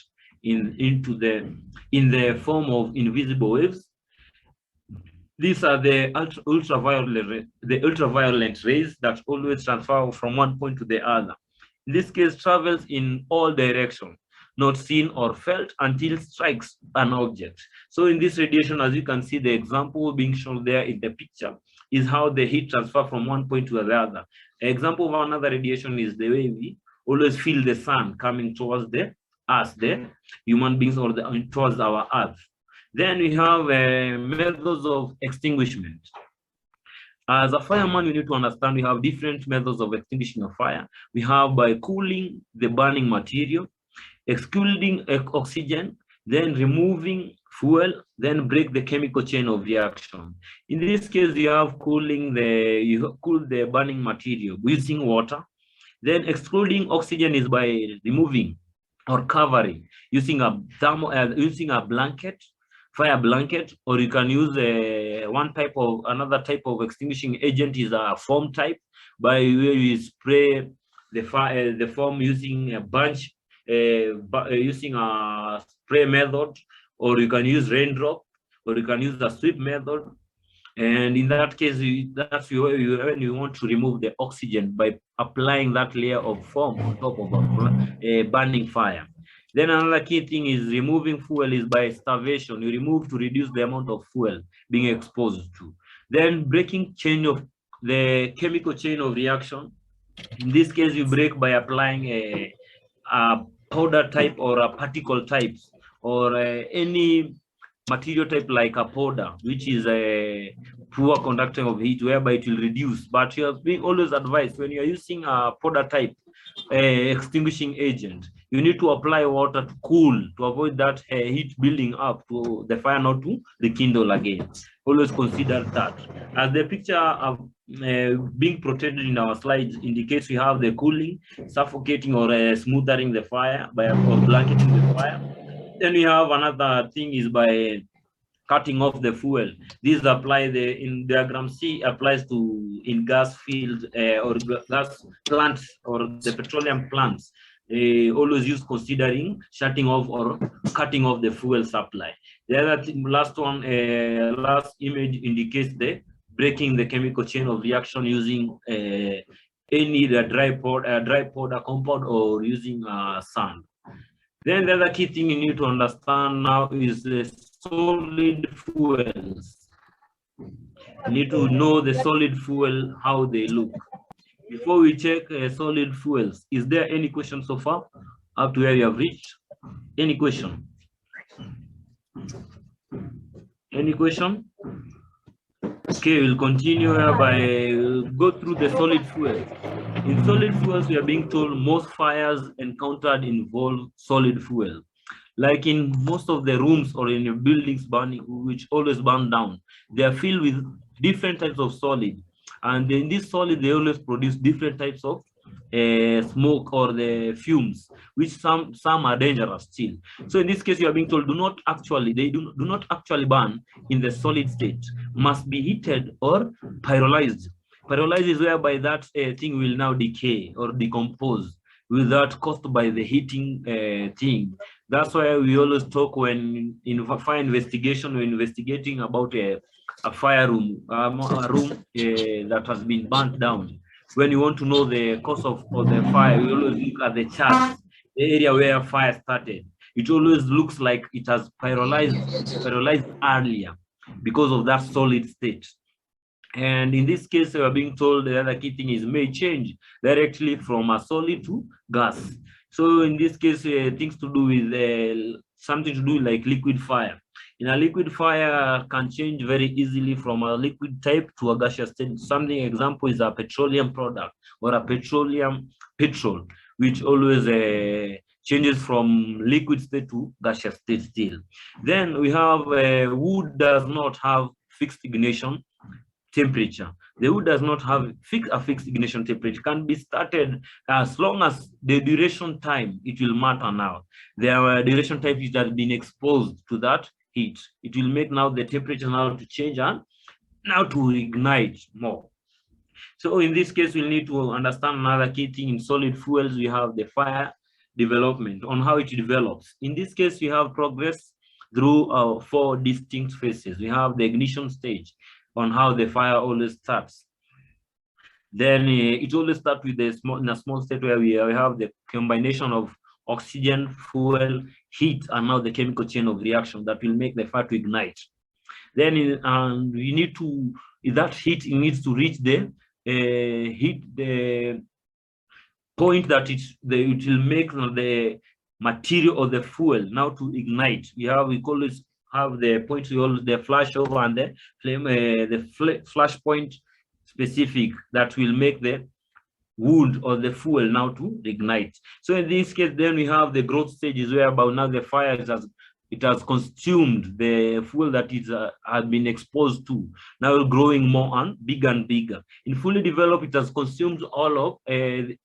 in the form of invisible waves. These are the ultraviolet rays that always transfer from one point to the other. In this case, travels in all directions, not seen or felt until it strikes an object. So in this radiation, as you can see, the example being shown there in the picture is how the heat transfer from one point to the other. An example of another radiation is the way we always feel the sun coming towards us, the human beings, or towards our earth. Then we have methods of extinguishment. As a fireman, you need to understand we have different methods of extinguishing a fire. We have by cooling the burning material, excluding oxygen, then removing fuel, then break the chemical chain of reaction. In this case, you have cool the burning material using water. Then excluding oxygen is by removing or covering using a blanket, fire blanket, or you can use another type of extinguishing agent is a foam type, by where you spray the foam using a bunch, using a spray method, or you can use raindrop, or you can use a sweep method. And in that case, that's when you want to remove the oxygen by applying that layer of foam on top of a burning fire. Then another key thing is removing fuel is by starvation. You remove to reduce the amount of fuel being exposed to. Then breaking the chemical chain of reaction. In this case, you break by applying a powder type or a particle types, or any material type like a powder, which is a poor conductor of heat, whereby it will reduce. But you have been always advised, when you are using a powder type extinguishing agent, you need to apply water to cool, to avoid that heat building up to the fire not to rekindle again. Always consider that. As the picture of being protected in our slides indicates, we have the cooling, suffocating, or smoothing the fire or blanketing the fire. Then we have another thing is by cutting off the fuel. This in diagram C applies to in gas fields or gas plants or the petroleum plants. Always use considering shutting off or cutting off the fuel supply. The other thing, last image indicates the breaking the chemical chain of reaction using any dry powder compound or using sand. Then the other key thing you need to understand now is the solid fuels. You need to know the solid fuel, how they look. Before we check solid fuels, is there any question so far up to where you have reached? Any question? Any question? Okay, we'll continue by go through the solid fuels. In solid fuels, we are being told most fires encountered involve solid fuel. Like in most of the rooms or in your buildings burning, which always burn down, they are filled with different types of solid. And in this solid, they always produce different types of smoke or the fumes, which some are dangerous still. So in this case, you are being told they do not actually burn in the solid state, must be heated or pyrolyzed Pyrolysis is whereby that thing will now decay or decompose without caused by the heating thing. That's why we always talk when in fire investigation, we're investigating about a fire room, a room that has been burnt down. When you want to know the cause of the fire, we always look at the charts, the area where fire started. It always looks like it has pyrolyzed earlier because of that solid state. And in this case, we are being told the other key thing is may change directly from a solid to gas. So in this case, things to do with something to do like liquid fire. In a liquid fire can change very easily from a liquid type to a gaseous state. Something example is a petroleum product or a petrol, which always changes from liquid state to gaseous state still. Then we have wood does not have fixed ignition temperature. The wood does not have a fixed ignition temperature. It can be started as long as the duration time, it will matter now. The duration time which has been exposed to that heat. It will make now the temperature now to change and now to ignite more. So in this case, we'll need to understand another key thing. In solid fuels, we have the fire development on how it develops. In this case, we have progress through 4 distinct phases. We have the ignition stage, on how the fire always starts. Then it always starts with in a small state where we have the combination of oxygen, fuel, heat, and now the chemical chain of reaction that will make the fire to ignite. Then we need to, that heat needs to reach the point that it will make the material or the fuel now to ignite. We call it have the point the flashover and the flame, the flash point specific that will make the wood or the fuel now to ignite. So in this case, then we have the growth stages whereby now the fire it has consumed the fuel that it has been exposed to, now growing more and bigger. In fully developed, it has consumed all of the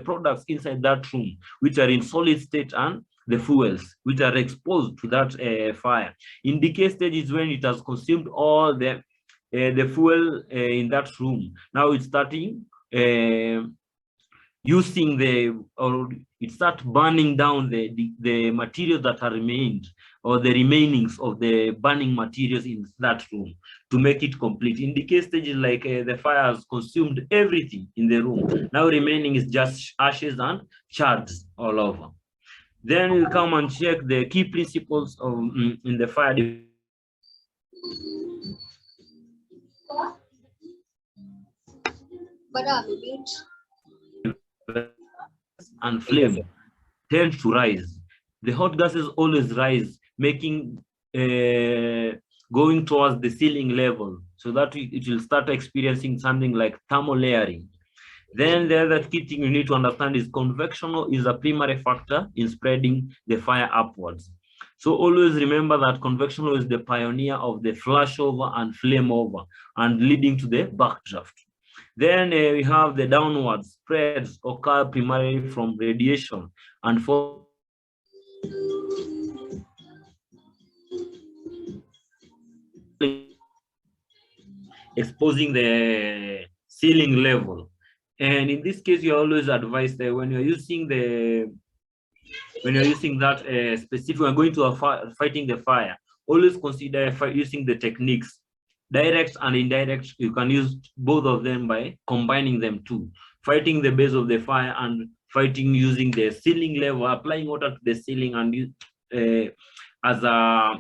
products inside that room, which are in solid state, and the fuels which are exposed to that fire. In decay stage is when it has consumed all the fuel in that room. Now it's starting using it starts burning down the materials that are remained, or the remainings of the burning materials in that room to make it complete. In decay stage is like the fire has consumed everything in the room. Now remaining is just ashes and shards all over. Then we'll come and check the key principles of in the fire. And flame tend to rise. The hot gases always rise, making going towards the ceiling level, so that it will start experiencing something like thermal layering. Then the other key thing you need to understand is convection is a primary factor in spreading the fire upwards. So always remember that convection is the pioneer of the flashover and flameover, and leading to the backdraft. Then we have the downward spreads occur primarily from radiation and for exposing the ceiling level. And in this case, you always advise that when you're using that specific, when going to fighting the fire, always consider using the techniques, direct and indirect. You can use both of them by combining them too. Fighting the base of the fire and fighting using the ceiling level, applying water to the ceiling and use as a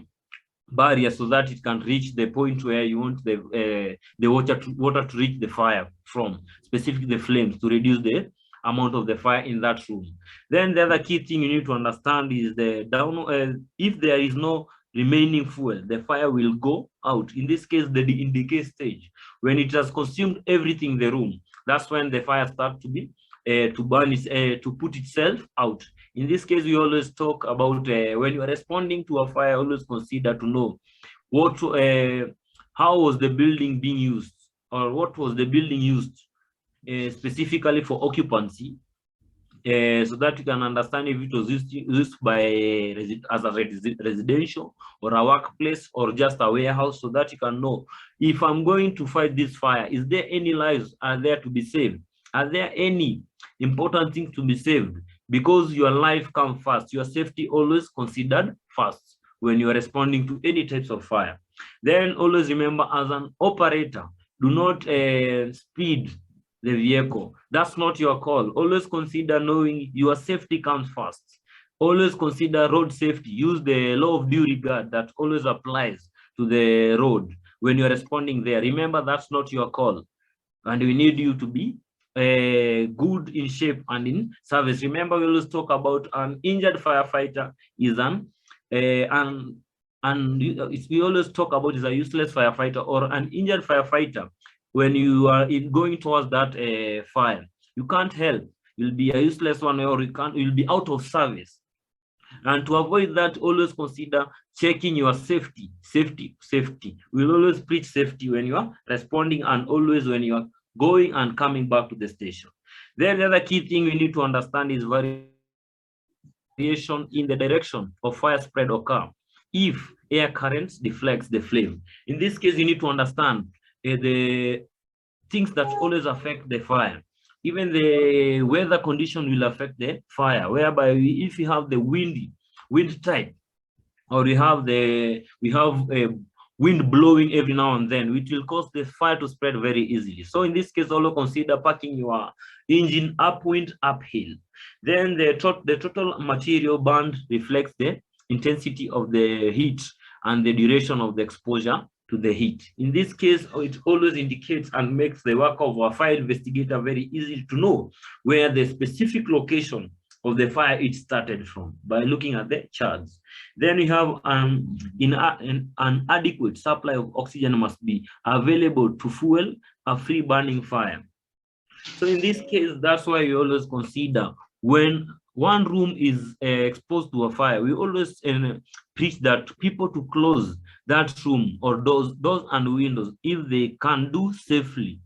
barrier so that it can reach the point where you want the water to reach the fire from, specifically the flames, to reduce the amount of the fire in that room. Then the other key thing you need to understand is if there is no remaining fuel, the fire will go out. In this case, in decay stage, when it has consumed everything in the room, that's when the fire starts to be to burn to put itself out. In this case, we always talk about when you are responding to a fire, always consider to know how was the building being used, or what was the building used specifically for occupancy, so that you can understand if it was used by as a residential or a workplace or just a warehouse, so that you can know if I'm going to fight this fire, is there any lives are there to be saved? Are there any important things to be saved? Because your life comes first, your safety always considered first when you are responding to any types of fire. Then always remember, as an operator, do not speed the vehicle. That's not your call. Always consider knowing your safety comes first. Always consider road safety. Use the law of due regard that always applies to the road when you're responding there. Remember, that's not your call. And we need you to be good in shape and in service. Remember, we always talk about an injured firefighter is we always talk about is a useless firefighter or an injured firefighter. When you are going towards that fire, you can't help. You'll be a useless one, or you'll be out of service. And to avoid that, always consider checking your safety. We'll always preach safety when you are responding and always when you are going and coming back to the station. Then the other key thing we need to understand is variation in the direction of fire spread occur if air currents deflects the flame. In this case, you need to understand the things that always affect the fire. Even the weather condition will affect the fire, whereby if you have the wind type, or we have wind blowing every now and then, which will cause the fire to spread very easily. So in this case, also consider parking your engine upwind, uphill. Then the total material burned reflects the intensity of the heat and the duration of the exposure to the heat. In this case, it always indicates and makes the work of a fire investigator very easy to know where the specific location of the fire it started from by looking at the charts. Then we have an adequate supply of oxygen must be available to fuel a free burning fire. So in this case, that's why we always consider when one room is exposed to a fire, we always preach that people to close that room or doors and windows if they can do safely,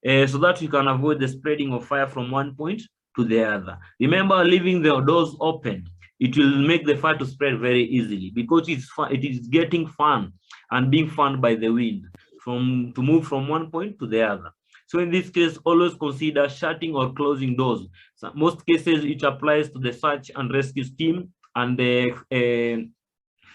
so that you can avoid the spreading of fire from one point to the other. Remember, leaving the doors open, it will make the fire to spread very easily because it is getting fanned and being fanned by the wind to move from one point to the other. So in this case, always consider shutting or closing doors. So most cases, it applies to the search and rescue team, and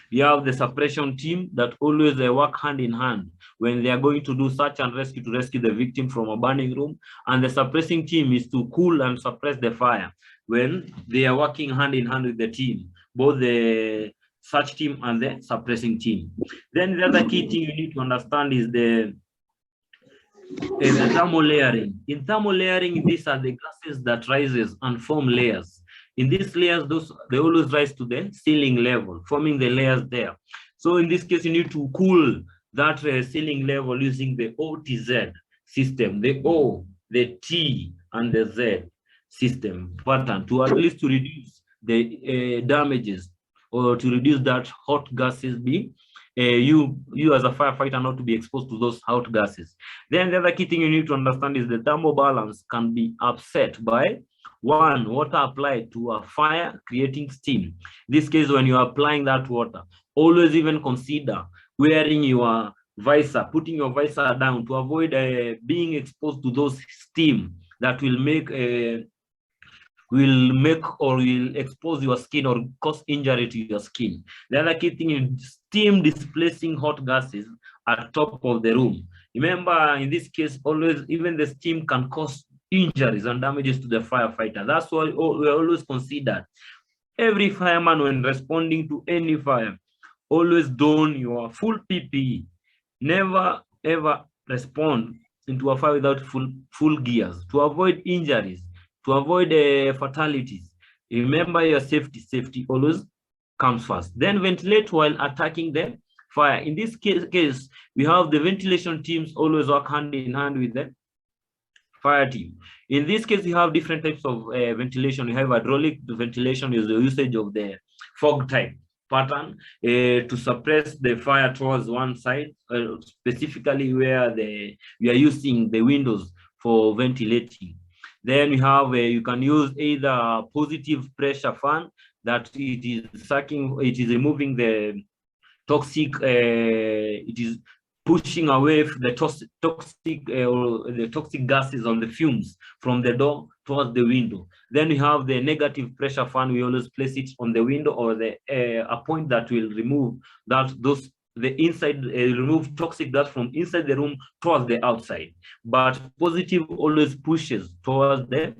you have the suppression team that always work hand in hand when they are going to do search and rescue to rescue the victim from a burning room. And the suppressing team is to cool and suppress the fire when they are working hand in hand with the team, both the search team and the suppressing team. Then the other key thing you need to understand is the thermal layering. In thermal layering, these are the gases that rises and form layers. In these layers, they always rise to the ceiling level, forming the layers there. So in this case, you need to cool that ceiling level using the OTZ system, the O, the T, and the Z system pattern to at least to reduce the damages or to reduce that hot gases being you as a firefighter not to be exposed to those hot gases. Then the other key thing you need to understand is the thermal balance can be upset by one, water applied to a fire creating steam. In this case, when you are applying that water, always even consider wearing your visor, putting your visor down to avoid being exposed to those steam that will make or will expose your skin or cause injury to your skin. The other key thing is steam displacing hot gases at top of the room. Remember, in this case, always even the steam can cause injuries and damages to the firefighter. That's why we always consider every fireman when responding to any fire, always don your full PPE. Never ever respond into a fire without full gears to avoid injuries, to avoid fatalities. Remember, your safety always comes first. Then ventilate while attacking the fire. In this case, we have the ventilation teams always work hand in hand with the fire team. In this case, you have different types of ventilation. You have hydraulic ventilation, is the usage of the fog type pattern to suppress the fire towards one side, specifically where we are using the windows for ventilating. Then you have you can use either positive pressure fan that it is sucking, it is removing the toxic, it is pushing away the toxic gases on the fumes from the door towards the window. Then we have the negative pressure fan. We always place it on the window or the a point that will remove remove toxic gas from inside the room towards the outside. But positive always pushes towards the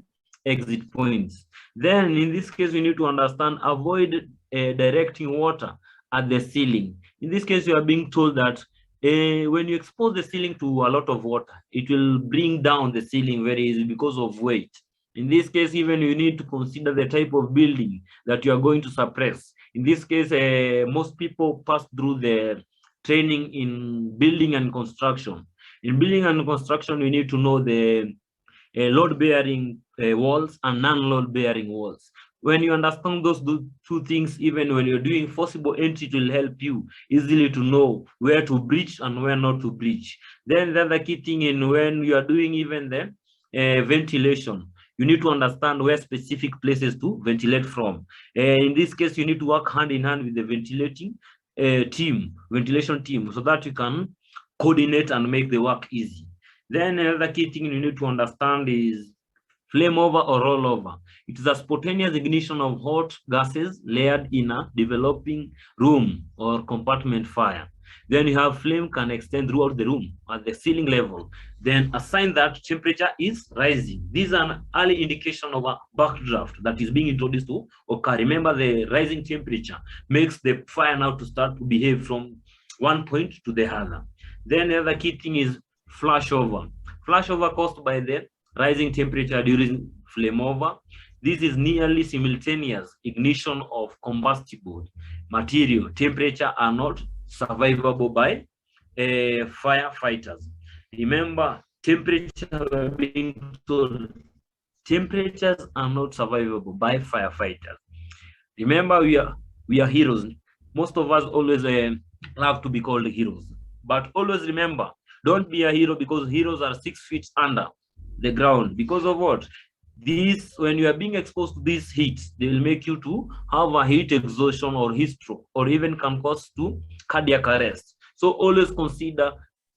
exit points. Then in this case, we need to understand, avoid directing water at the ceiling. In this case, you are being told that when you expose the ceiling to a lot of water, it will bring down the ceiling very easily because of weight. In this case, even you need to consider the type of building that you are going to suppress. In this case, most people pass through the training in building and construction. In building and construction, we need to know the load-bearing walls and non-load-bearing walls. When you understand those two things, even when you're doing forcible entry, it will help you easily to know where to breach and where not to breach. Then the other key thing, in when you are doing even the ventilation, you need to understand where specific places to ventilate from. In this case, you need to work hand in hand with the ventilation team, so that you can coordinate and make the work easy. Then another key thing you need to understand is flameover or rollover. It is a spontaneous ignition of hot gases layered in a developing room or compartment fire. Then you have flame can extend throughout the room at the ceiling level. Then a sign that temperature is rising. This is an early indication of a backdraft that is being introduced to occur. Remember, the rising temperature makes the fire now to start to behave from one point to the other. Then the other key thing is flashover. Flashover caused by the rising temperature during flameover. This is nearly simultaneous ignition of combustible material. Temperature are not survivable by firefighters. Remember, temperature being told, temperatures are not survivable by firefighters. Remember, we are heroes. Most of us always love to be called heroes. But always remember, don't be a hero, because heroes are 6 feet under the ground. Because of what? This, when you are being exposed to these heat, they will make you to have a heat exhaustion or heat stroke, or even can cause to cardiac arrest. So always consider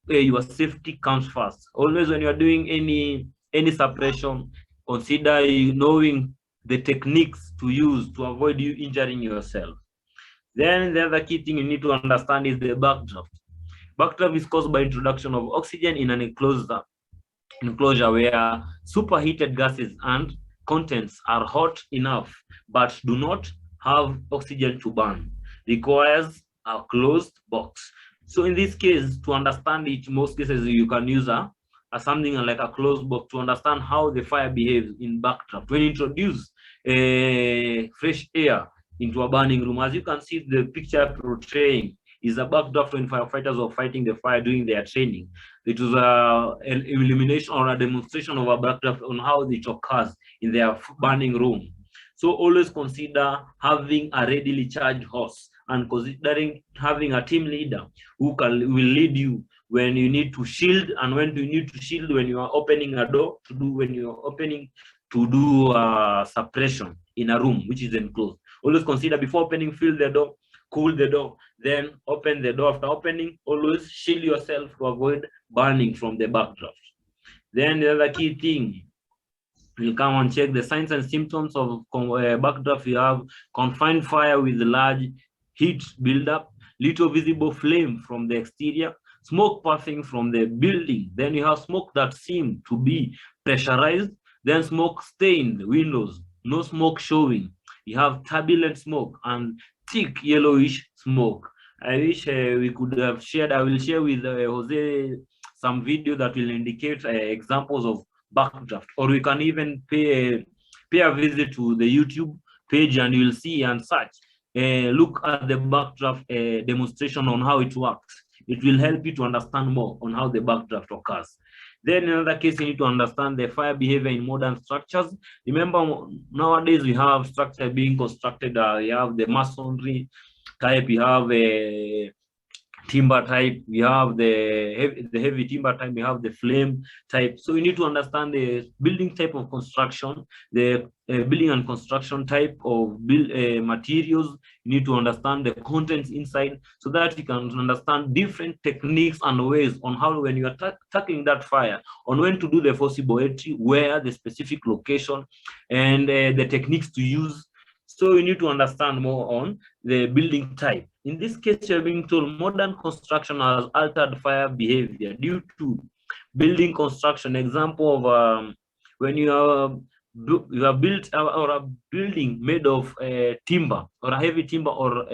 your safety comes first. Always when you are doing any suppression, consider knowing the techniques to use to avoid you injuring yourself. Then the other key thing you need to understand is the backdraft. Backdraft is caused by introduction of oxygen in an enclosure where superheated gases and contents are hot enough but do not have oxygen to burn. Requires a closed box. So in this case, to understand it, most cases you can use something like a closed box to understand how the fire behaves in backdraft. When you introduce fresh air into a burning room, as you can see, the picture portraying is a backdraft when firefighters were fighting the fire during their training. It was an illumination or a demonstration of a backdraft on how it occurs in their burning room. So always consider having a readily charged hose and considering having a team leader who will lead you when you need to shield and when you need to shield when you are opening a door when you are opening to do suppression in a room which is enclosed. Always consider before opening, fill the door, cool the door, then open the door. After opening, always shield yourself to avoid burning from the backdraft. Then the other key thing, we'll come and check the signs and symptoms of backdraft. You have confined fire with large heat buildup, little visible flame from the exterior, smoke puffing from the building. Then you have smoke that seem to be pressurized, then smoke stained windows, no smoke showing. You have turbulent smoke and thick yellowish smoke. I wish we could have shared. I will share with Jose some video that will indicate examples of backdraft, or we can even pay a visit to the YouTube page and you'll see and search. Look at the backdraft demonstration on how it works. It will help you to understand more on how the backdraft occurs. Then in another case, you need to understand the fire behavior in modern structures. Remember, nowadays we have structure being constructed. You have the masonry type, you have a timber type, we have the heavy timber type, we have the flame type. So you need to understand the building type of construction, the building and construction type of materials. You need to understand the contents inside so that you can understand different techniques and ways on how, when you are tackling that fire, on when to do the forcible entry, where the specific location, and the techniques to use. So you need to understand more on the building type. In this case, you're being told modern construction has altered fire behavior due to building construction. Example of when you have built or a building made of timber or a heavy timber or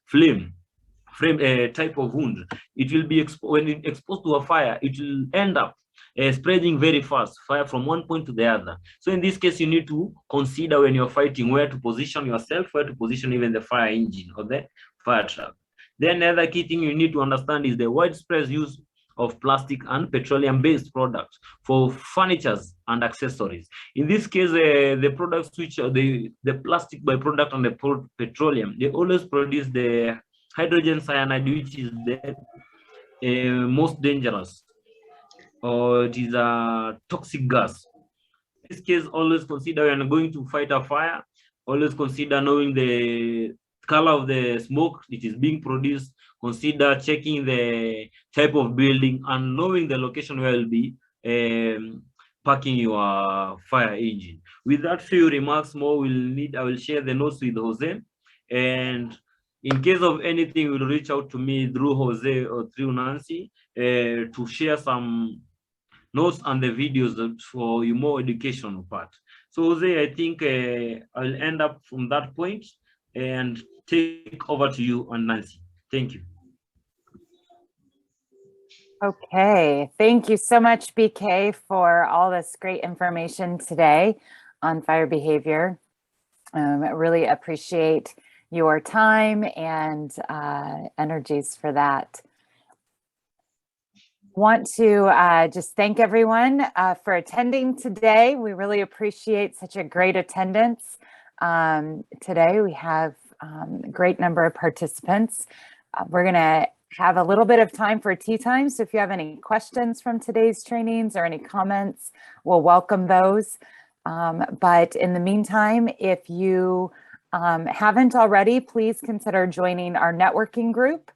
frame type of wood, it will be when it exposed to a fire, it will end up spreading very fast, fire from one point to the other. So in this case, you need to consider when you're fighting where to position yourself, where to position even the fire engine or the fire truck. Then the other key thing you need to understand is the widespread use of plastic and petroleum-based products for furnitures and accessories. In this case, the products which are the plastic byproduct and the petroleum, they always produce the hydrogen cyanide, which is the most dangerous, or it is a toxic gas. In this case, always consider when going to fight a fire, always consider knowing the color of the smoke it is being produced, consider checking the type of building and knowing the location where you'll be parking your fire engine. With that few remarks more, I will share the notes with Jose, and in case of anything, will reach out to me through Jose or through Nancy to share some notes and the videos for your more educational part. So Jose, I think I'll end up from that point and take over to you and Nancy. Thank you. Okay, thank you so much, BK, for all this great information today on fire behavior. I really appreciate your time and energies for that. Want to just thank everyone for attending today. We really appreciate such a great attendance. Today we have a great number of participants. We're going to have a little bit of time for tea time. So if you have any questions from today's trainings or any comments, we'll welcome those. But in the meantime, if you haven't already, please consider joining our networking group.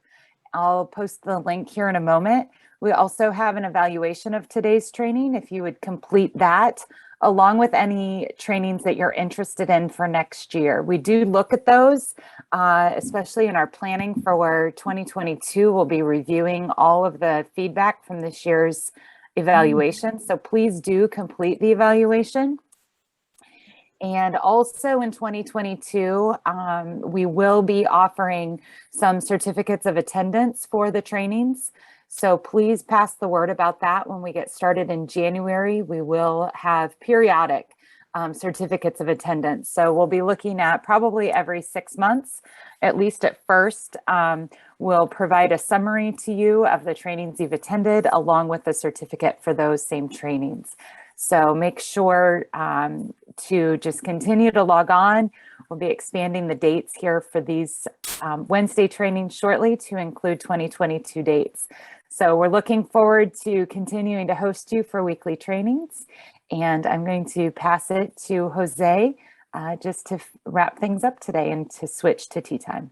I'll post the link here in a moment. We also have an evaluation of today's training. If you would complete that, along with any trainings that you're interested in for next year. We do look at those, especially in our planning for 2022. We'll be reviewing all of the feedback from this year's evaluation. So please do complete the evaluation. And also in 2022, we will be offering some certificates of attendance for the trainings. So please pass the word about that. When we get started in January, we will have periodic certificates of attendance. So we'll be looking at probably every 6 months, at least at first. We'll provide a summary to you of the trainings you've attended, along with the certificate for those same trainings. So make sure to just continue to log on. We'll be expanding the dates here for these Wednesday trainings shortly to include 2022 dates. So we're looking forward to continuing to host you for weekly trainings. And I'm going to pass it to Jose just to wrap things up today and to switch to tea time.